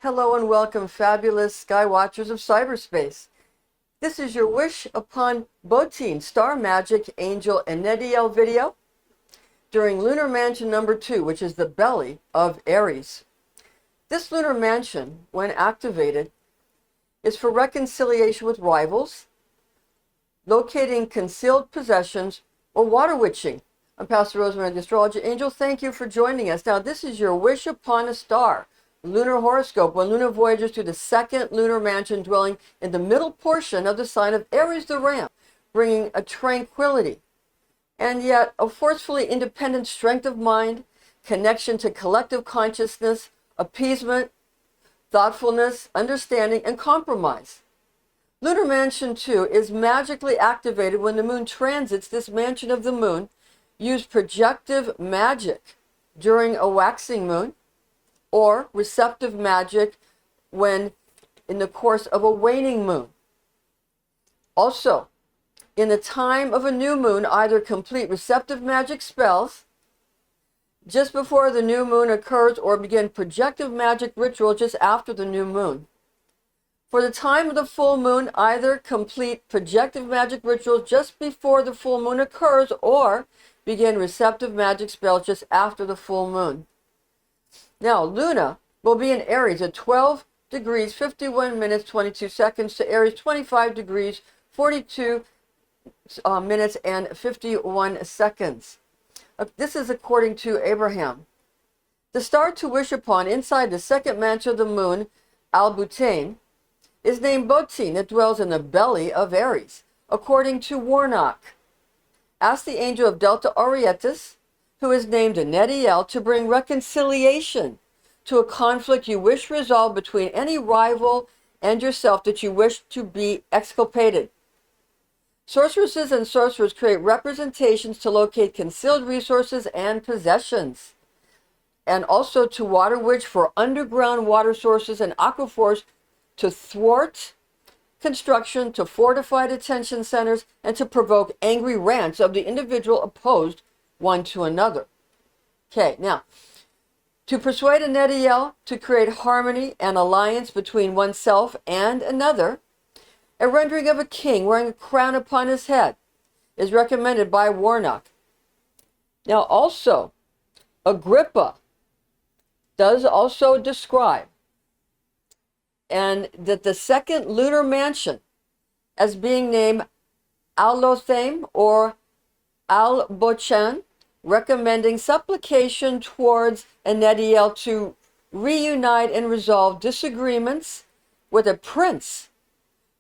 Hello and welcome, fabulous sky watchers of cyberspace. This is your wish upon Botein, Star Magic Angel ENEDIEL video during Lunar Mansion number 2, which is the belly of Aries. This lunar mansion, when activated, is for reconciliation with rivals, locating concealed possessions, or water witching. I'm Pastor Rosemary, the Astrology Angel. Thank you for joining us. Now, this is your wish upon a star. Lunar horoscope, when lunar voyagers to the second lunar mansion dwelling in the middle portion of the sign of Aries the Ram, bringing a tranquility and yet a forcefully independent strength of mind, connection to collective consciousness, appeasement, thoughtfulness, understanding, and compromise. Lunar Mansion 2 is magically activated when the moon transits this mansion of the moon. Use projective magic during a waxing moon, or receptive magic when in the course of a waning moon. Also, in the time of a new moon, either complete receptive magic spells just before the new moon occurs or begin projective magic ritual just after the new moon. For the time of the full moon, either complete projective magic rituals just before the full moon occurs or begin receptive magic spells just after the full moon. Now, Luna will be in Aries at 12 degrees, 51 minutes, 22 seconds to Aries 25 degrees, 42 minutes and 51 seconds. This is according to Abraham. The star to wish upon inside the second mansion of the moon, Botein, is named Botein. It dwells in the belly of Aries, according to Warnock. Ask the angel of Delta Orietis, who is named ENEDIEL, to bring reconciliation to a conflict you wish resolved between any rival and yourself that you wish to be exculpated. Sorceresses and sorcerers create representations to locate concealed resources and possessions, and also to water witch for underground water sources and aquifers, to thwart construction, to fortify detention centers, and to provoke angry rants of the individual opposed one to another. Okay, now, to persuade ENEDIEL to create harmony and alliance between oneself and another, a rendering of a king wearing a crown upon his head is recommended by Warnock. Now, also, Agrippa does also describe and that the second lunar mansion as being named A.O.L.F or Al-Bochan, recommending supplication towards ENEDIEL to reunite and resolve disagreements with a prince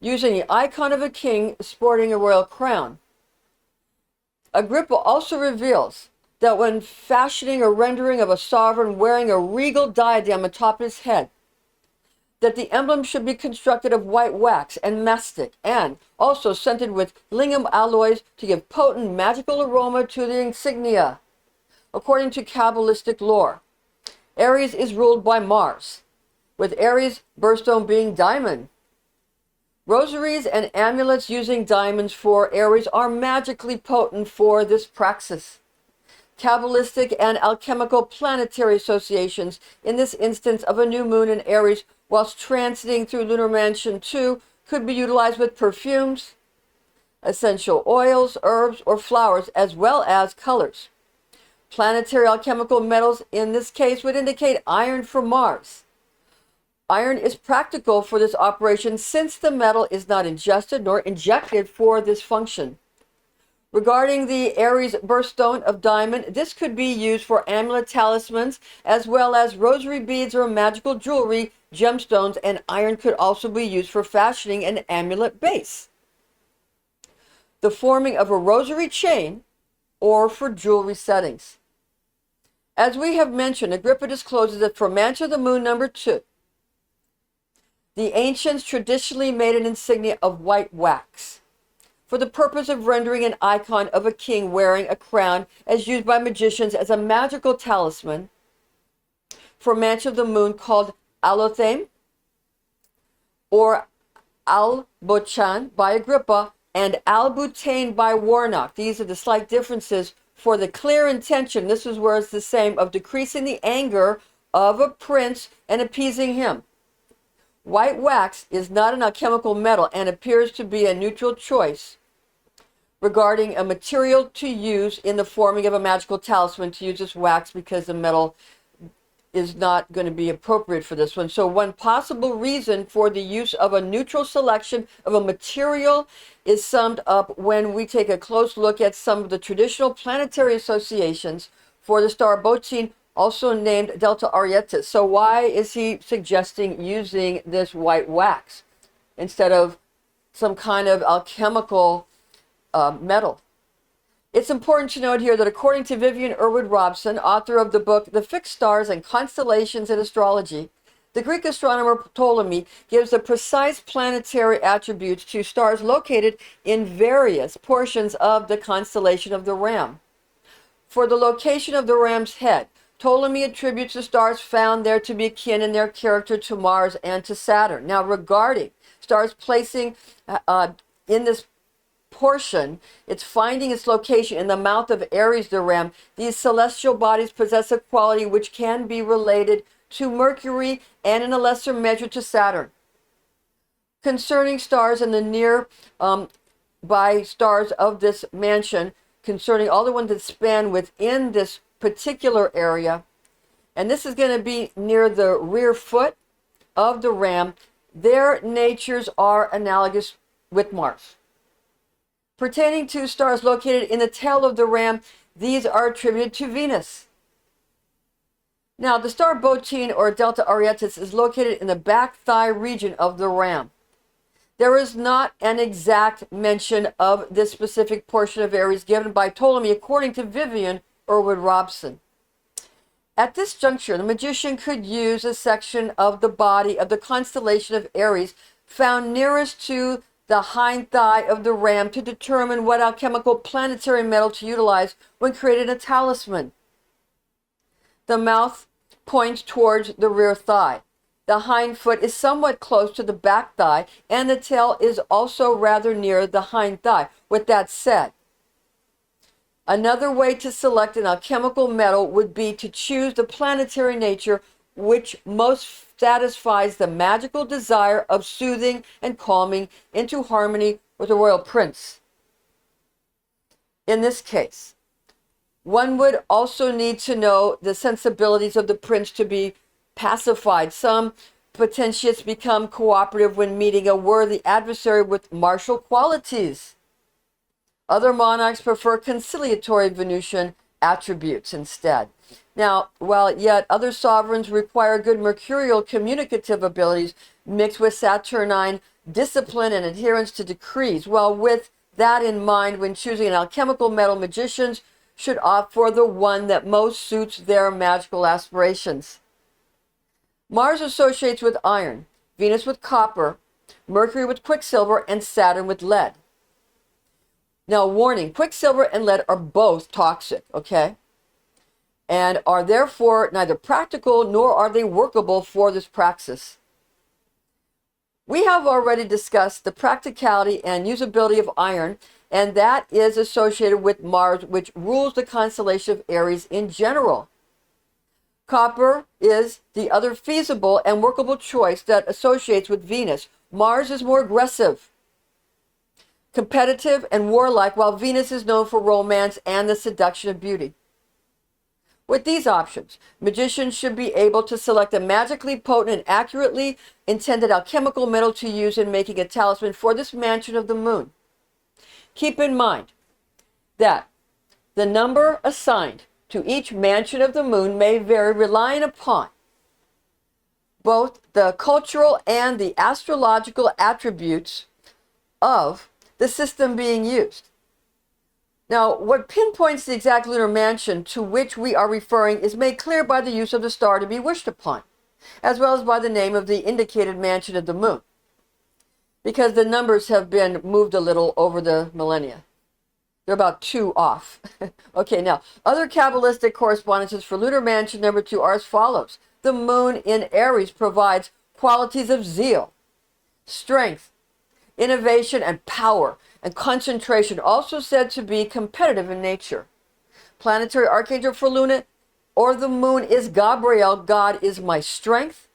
using the icon of a king sporting a royal crown. Agrippa also reveals that when fashioning a rendering of a sovereign wearing a regal diadem atop his head, that the emblem should be constructed of white wax and mastic, and also scented with lingam alloys to give potent magical aroma to the insignia. According to Kabbalistic lore, Aries is ruled by Mars, with Aries' birthstone being diamond. Rosaries and amulets using diamonds for Aries are magically potent for this praxis. Kabbalistic and alchemical planetary associations in this instance of a new moon in Aries whilst transiting through Lunar Mansion 2 could be utilized with perfumes, essential oils, herbs, or flowers, as well as colors. Planetary alchemical metals in this case would indicate iron for Mars. Iron is practical for this operation since the metal is not ingested nor injected for this function. Regarding the Aries birthstone of diamond, this could be used for amulet talismans as well as rosary beads or magical jewelry, gemstones, and iron could also be used for fashioning an amulet base, the forming of a rosary chain, or for jewelry settings. As we have mentioned, Agrippa discloses that for Mansion of the Moon number 2, the ancients traditionally made an insignia of white wax for the purpose of rendering an icon of a king wearing a crown as used by magicians as a magical talisman for Mansion of the Moon called A.O.L.F or Al-Bochan by Agrippa and Al-Butane by Warnock. These are the slight differences for the clear intention. This is where it's the same of decreasing the anger of a prince and appeasing him. White wax is not an alchemical metal and appears to be a neutral choice regarding a material to use in the forming of a magical talisman, to use this wax because the metal is not going to be appropriate for this one. So one possible reason for the use of a neutral selection of a material is summed up when we take a close look at some of the traditional planetary associations for the star Botein, also named Delta Arietis. So why is he suggesting using this white wax instead of some kind of alchemical metal? It's important to note here that according to Vivian Irwood Robson, author of the book The Fixed Stars and Constellations in Astrology, the Greek astronomer Ptolemy gives the precise planetary attributes to stars located in various portions of the constellation of the Ram. For the location of the Ram's head, Ptolemy attributes the stars found there to be akin in their character to Mars and to Saturn. Now, regarding stars placing in this portion, it's finding its location in the mouth of Aries, the Ram. These celestial bodies possess a quality which can be related to Mercury and in a lesser measure to Saturn. Concerning stars in the near by stars of this mansion, concerning all the ones that span within this particular area, and this is going to be near the rear foot of the Ram, their natures are analogous with Mars. Pertaining to stars located in the tail of the Ram, these are attributed to Venus. Now, the star Botein or Delta Arietis is located in the back thigh region of the Ram. There is not an exact mention of this specific portion of Aries given by Ptolemy, according to Vivian Irwood Robson. At this juncture, the magician could use a section of the body of the constellation of Aries found nearest to the hind thigh of the Ram to determine what alchemical planetary metal to utilize when creating a talisman. The mouth points towards the rear thigh. The hind foot is somewhat close to the back thigh, and the tail is also rather near the hind thigh. With that said, another way to select an alchemical metal would be to choose the planetary nature which most satisfies the magical desire of soothing and calming into harmony with the royal prince. In this case, one would also need to know the sensibilities of the prince to be pacified. Some potentiates become cooperative when meeting a worthy adversary with martial qualities. Other monarchs prefer conciliatory Venusian attributes instead. Now, while yet other sovereigns require good mercurial communicative abilities mixed with Saturnine discipline and adherence to decrees. Well, with that in mind, when choosing an alchemical metal, magicians should opt for the one that most suits their magical aspirations. Mars associates with iron, Venus with copper, Mercury with quicksilver, and Saturn with lead. Now, warning, quicksilver and lead are both toxic, okay? And are therefore neither practical nor are they workable for this praxis. We have already discussed the practicality and usability of iron, and that is associated with Mars, which rules the constellation of Aries in general. Copper is the other feasible and workable choice that associates with Venus. Mars is more aggressive, competitive, and warlike, while Venus is known for romance and the seduction of beauty. With these options, magicians should be able to select a magically potent and accurately intended alchemical metal to use in making a talisman for this mansion of the moon. Keep in mind that the number assigned to each mansion of the moon may vary, relying upon both the cultural and the astrological attributes of the system being used. Now, what pinpoints the exact lunar mansion to which we are referring is made clear by the use of the star to be wished upon, as well as by the name of the indicated mansion of the moon, because the numbers have been moved a little over the millennia. They're about 2 off. Okay, now, other Kabbalistic correspondences for lunar mansion number 2 are as follows. The moon in Aries provides qualities of zeal, strength, innovation, and power, and concentration, also said to be competitive in nature. Planetary archangel for Luna or the moon is Gabriel. God is my strength,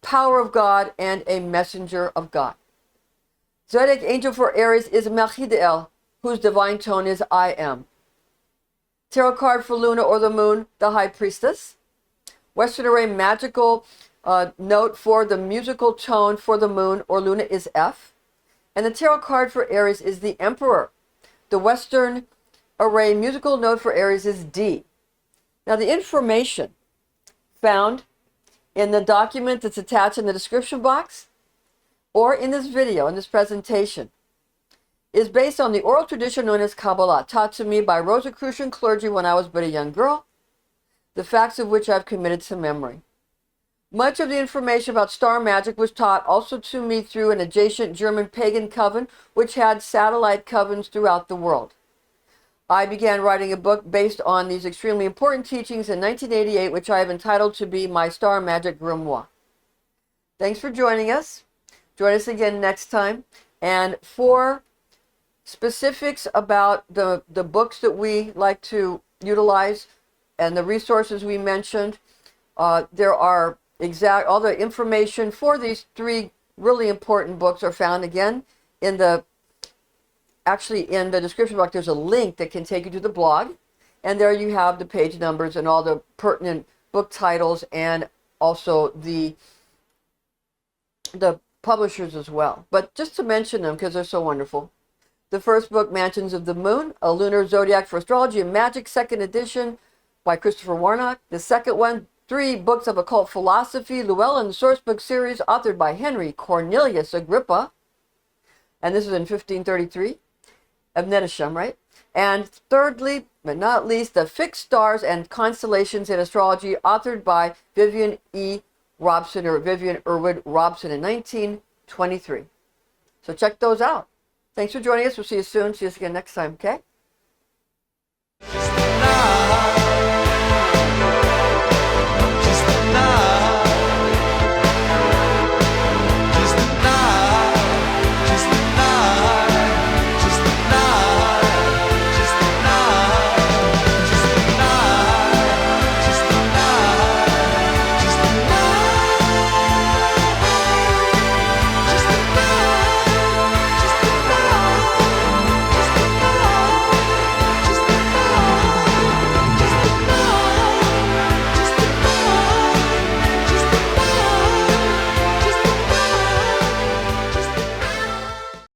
power of God, and a messenger of God. Zodiac angel for Aries is MAGICK, whose divine tone is I am. Tarot card for Luna or the Moon, the High Priestess. Western Array magical note for the musical tone for the Moon or Luna is F. And the tarot card for Aries is the Emperor. The Western Array musical note for Aries is D. Now the information found in the document that's attached in the description box or in this video, in this presentation, is based on the oral tradition known as Kabbalah, taught to me by Rosicrucian clergy when I was but a young girl, the facts of which I've committed to memory. Much of the information about star magic was taught also to me through an adjacent German pagan coven, which had satellite covens throughout the world. I began writing a book based on these extremely important teachings in 1988, which I have entitled to be my Star Magic Grimoire. Thanks for joining us. Join us again next time. And for specifics about the books that we like to utilize and the resources we mentioned, there are all the information for these 3 really important books are found again in the description box. There's a link that can take you to the blog, and there you have the page numbers and all the pertinent book titles, and also the publishers as well. But just to mention them because they're so wonderful. The first book, Mansions of the Moon, A Lunar Zodiac for Astrology and Magic, 2nd edition by Christopher Warnock. The second one, 3 books of occult philosophy, Llewellyn Sourcebook series, authored by Henry Cornelius Agrippa. And this is in 1533. Of Netisham, right? And thirdly, but not least, The Fixed Stars and Constellations in Astrology, authored by Vivian E. Robson, or Vivian Irwood Robson, in 1923. So check those out. Thanks for joining us. We'll see you soon. See us again next time, okay?